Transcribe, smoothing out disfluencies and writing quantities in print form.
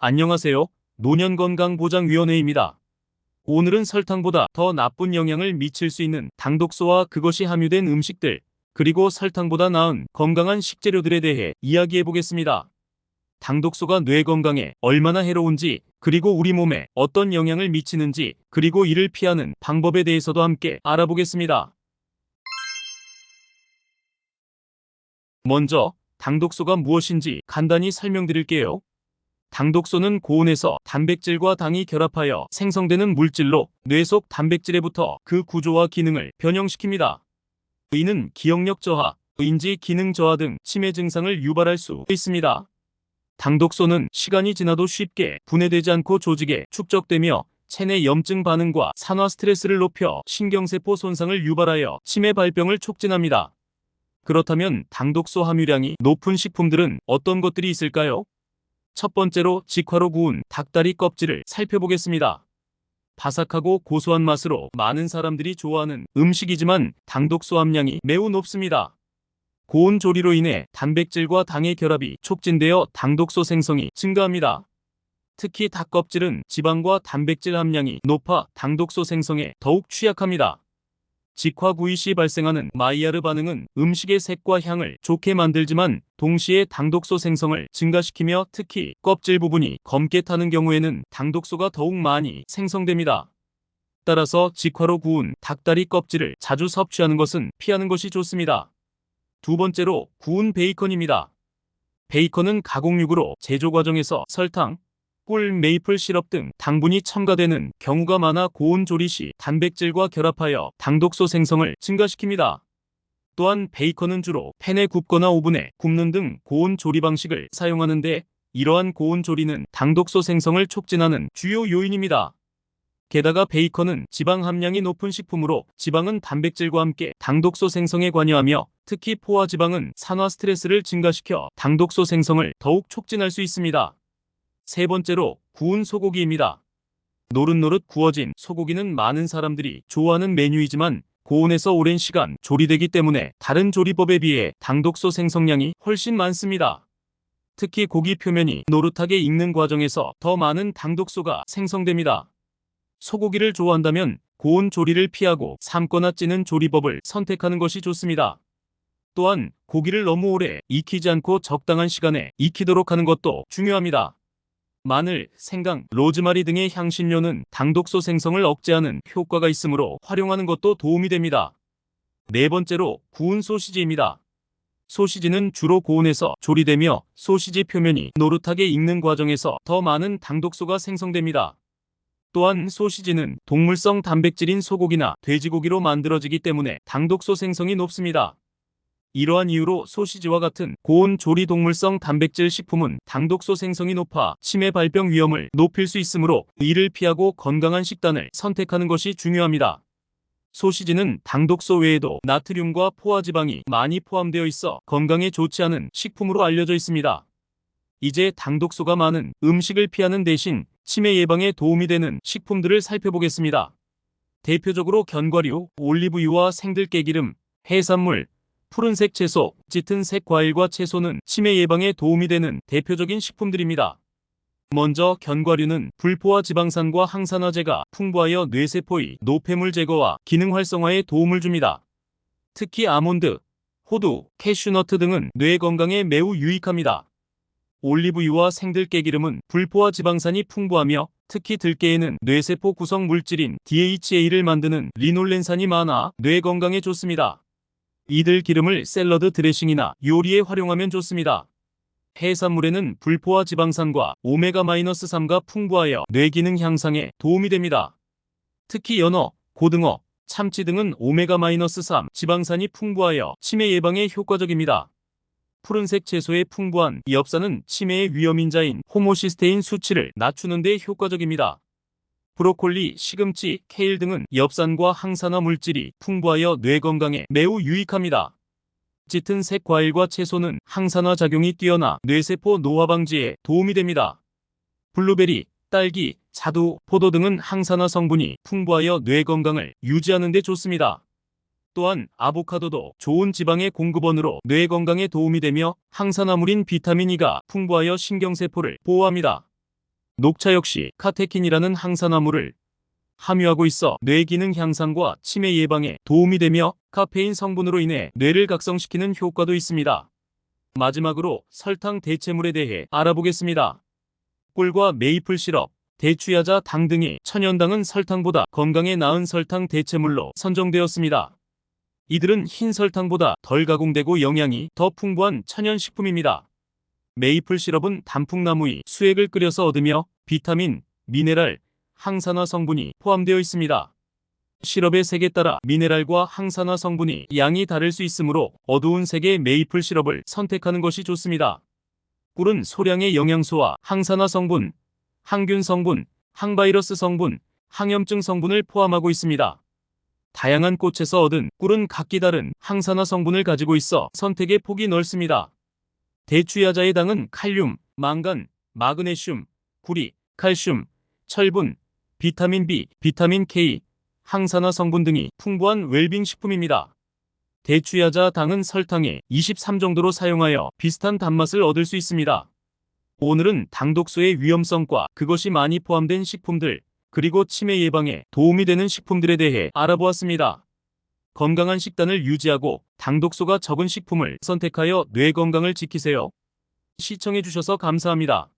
안녕하세요. 노년건강보장위원회입니다. 오늘은 설탕보다 더 나쁜 영향을 미칠 수 있는 당독소와 그것이 함유된 음식들, 그리고 설탕보다 나은 건강한 식재료들에 대해 이야기해 보겠습니다. 당독소가 뇌 건강에 얼마나 해로운지, 그리고 우리 몸에 어떤 영향을 미치는지, 그리고 이를 피하는 방법에 대해서도 함께 알아보겠습니다. 먼저 당독소가 무엇인지 간단히 설명드릴게요. 당독소는 고온에서 단백질과 당이 결합하여 생성되는 물질로 뇌 속 단백질에부터 그 구조와 기능을 변형시킵니다. 이는 기억력 저하, 인지 기능 저하 등 치매 증상을 유발할 수 있습니다. 당독소는 시간이 지나도 쉽게 분해되지 않고 조직에 축적되며 체내 염증 반응과 산화 스트레스를 높여 신경세포 손상을 유발하여 치매 발병을 촉진합니다. 그렇다면 당독소 함유량이 높은 식품들은 어떤 것들이 있을까요? 첫 번째로 직화로 구운 닭다리 껍질을 살펴보겠습니다. 바삭하고 고소한 맛으로 많은 사람들이 좋아하는 음식이지만 당독소 함량이 매우 높습니다. 고온 조리로 인해 단백질과 당의 결합이 촉진되어 당독소 생성이 증가합니다. 특히 닭 껍질은 지방과 단백질 함량이 높아 당독소 생성에 더욱 취약합니다. 직화 구이 시 발생하는 마이야르 반응은 음식의 색과 향을 좋게 만들지만 동시에 당독소 생성을 증가시키며 특히 껍질 부분이 검게 타는 경우에는 당독소가 더욱 많이 생성됩니다. 따라서 직화로 구운 닭다리 껍질을 자주 섭취하는 것은 피하는 것이 좋습니다. 두 번째로 구운 베이컨입니다. 베이컨은 가공육으로 제조 과정에서 설탕, 꿀, 메이플 시럽 등 당분이 첨가되는 경우가 많아 고온 조리 시 단백질과 결합하여 당독소 생성을 증가시킵니다. 또한 베이컨은 주로 팬에 굽거나 오븐에 굽는 등 고온 조리 방식을 사용하는데 이러한 고온 조리는 당독소 생성을 촉진하는 주요 요인입니다. 게다가 베이컨은 지방 함량이 높은 식품으로 지방은 단백질과 함께 당독소 생성에 관여하며 특히 포화 지방은 산화 스트레스를 증가시켜 당독소 생성을 더욱 촉진할 수 있습니다. 세 번째로 구운 소고기입니다. 노릇노릇 구워진 소고기는 많은 사람들이 좋아하는 메뉴이지만 고온에서 오랜 시간 조리되기 때문에 다른 조리법에 비해 당독소 생성량이 훨씬 많습니다. 특히 고기 표면이 노릇하게 익는 과정에서 더 많은 당독소가 생성됩니다. 소고기를 좋아한다면 고온 조리를 피하고 삶거나 찌는 조리법을 선택하는 것이 좋습니다. 또한 고기를 너무 오래 익히지 않고 적당한 시간에 익히도록 하는 것도 중요합니다. 마늘, 생강, 로즈마리 등의 향신료는 당독소 생성을 억제하는 효과가 있으므로 활용하는 것도 도움이 됩니다. 네 번째로 구운 소시지입니다. 소시지는 주로 고온에서 조리되며 소시지 표면이 노릇하게 익는 과정에서 더 많은 당독소가 생성됩니다. 또한 소시지는 동물성 단백질인 소고기나 돼지고기로 만들어지기 때문에 당독소 생성이 높습니다. 이러한 이유로 소시지와 같은 고온 조리 동물성 단백질 식품은 당독소 생성이 높아 치매 발병 위험을 높일 수 있으므로 이를 피하고 건강한 식단을 선택하는 것이 중요합니다. 소시지는 당독소 외에도 나트륨과 포화지방이 많이 포함되어 있어 건강에 좋지 않은 식품으로 알려져 있습니다. 이제 당독소가 많은 음식을 피하는 대신 치매 예방에 도움이 되는 식품들을 살펴보겠습니다. 대표적으로 견과류, 올리브유와 생들깨기름, 해산물, 푸른색 채소, 짙은 색 과일과 채소는 치매 예방에 도움이 되는 대표적인 식품들입니다. 먼저 견과류는 불포화 지방산과 항산화제가 풍부하여 뇌세포의 노폐물 제거와 기능 활성화에 도움을 줍니다. 특히 아몬드, 호두, 캐슈너트 등은 뇌 건강에 매우 유익합니다. 올리브유와 생들깨기름은 불포화 지방산이 풍부하며 특히 들깨에는 뇌세포 구성 물질인 DHA를 만드는 리놀렌산이 많아 뇌 건강에 좋습니다. 이들 기름을 샐러드 드레싱이나 요리에 활용하면 좋습니다. 해산물에는 불포화 지방산과 오메가-3가 풍부하여 뇌 기능 향상에 도움이 됩니다. 특히 연어, 고등어, 참치 등은 오메가-3 지방산이 풍부하여 치매 예방에 효과적입니다. 푸른색 채소에 풍부한 엽산은 치매의 위험인자인 호모시스테인 수치를 낮추는 데 효과적입니다. 브로콜리, 시금치, 케일 등은 엽산과 항산화 물질이 풍부하여 뇌 건강에 매우 유익합니다. 짙은 색 과일과 채소는 항산화 작용이 뛰어나 뇌세포 노화 방지에 도움이 됩니다. 블루베리, 딸기, 자두, 포도 등은 항산화 성분이 풍부하여 뇌 건강을 유지하는 데 좋습니다. 또한 아보카도도 좋은 지방의 공급원으로 뇌 건강에 도움이 되며 항산화물인 비타민 E가 풍부하여 신경세포를 보호합니다. 녹차 역시 카테킨이라는 항산화물을 함유하고 있어 뇌 기능 향상과 치매 예방에 도움이 되며 카페인 성분으로 인해 뇌를 각성시키는 효과도 있습니다. 마지막으로 설탕 대체물에 대해 알아보겠습니다. 꿀과 메이플 시럽, 대추야자 당 등이 천연당은 설탕보다 건강에 나은 설탕 대체물로 선정되었습니다. 이들은 흰 설탕보다 덜 가공되고 영양이 더 풍부한 천연식품입니다. 메이플 시럽은 단풍나무의 수액을 끓여서 얻으며 비타민, 미네랄, 항산화 성분이 포함되어 있습니다. 시럽의 색에 따라 미네랄과 항산화 성분이 양이 다를 수 있으므로 어두운 색의 메이플 시럽을 선택하는 것이 좋습니다. 꿀은 소량의 영양소와 항산화 성분, 항균 성분, 항바이러스 성분, 항염증 성분을 포함하고 있습니다. 다양한 꽃에서 얻은 꿀은 각기 다른 항산화 성분을 가지고 있어 선택의 폭이 넓습니다. 대추야자의 당은 칼륨, 망간, 마그네슘, 구리, 칼슘, 철분, 비타민 B, 비타민 K, 항산화 성분 등이 풍부한 웰빙 식품입니다. 대추야자 당은 설탕의 23 정도로 사용하여 비슷한 단맛을 얻을 수 있습니다. 오늘은 당독소의 위험성과 그것이 많이 포함된 식품들, 그리고 치매 예방에 도움이 되는 식품들에 대해 알아보았습니다. 건강한 식단을 유지하고 당독소가 적은 식품을 선택하여 뇌 건강을 지키세요. 시청해주셔서 감사합니다.